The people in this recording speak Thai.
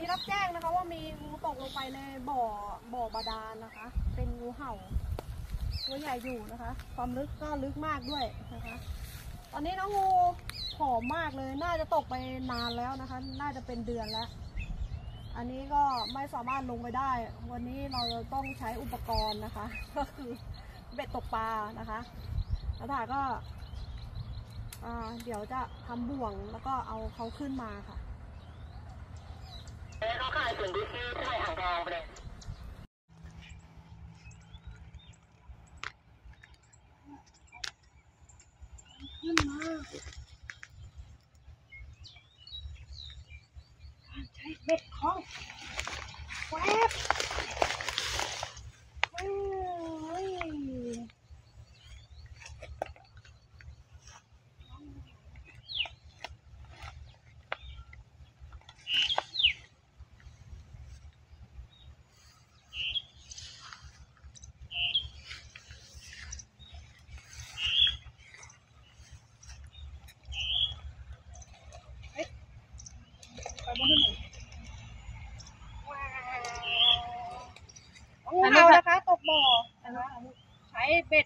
มีรับแจ้งนะคะว่ามีงูตกลงไปในบ่อบาดาลนะคะ เป็นงูเห่าตัวใหญ่อยู่นะคะความลึกก็ลึกมากด้วยนะคะตอนนี้น้องงูผอมมากเลยน่าจะตกไปนานแล้วนะคะน่าจะเป็นเดือนแล้วอันนี้ก็ไม่สามารถลงไปได้วันนี้เราต้องใช้อุปกรณ์นะคะก็คือเบ็ดตกปลานะคะแล้วถ่าก็เดี๋ยวจะทำบ่วงแล้วก็เอาเขาขึ้นมาค่ะเขาขายถึงที่ห้วยอ่างทองไปเลยขึ้นมาใช้เบ็ดคล้องแวบไปบนถนนงูเห่านะคะตกบ่อนะคะใช้เบ็ด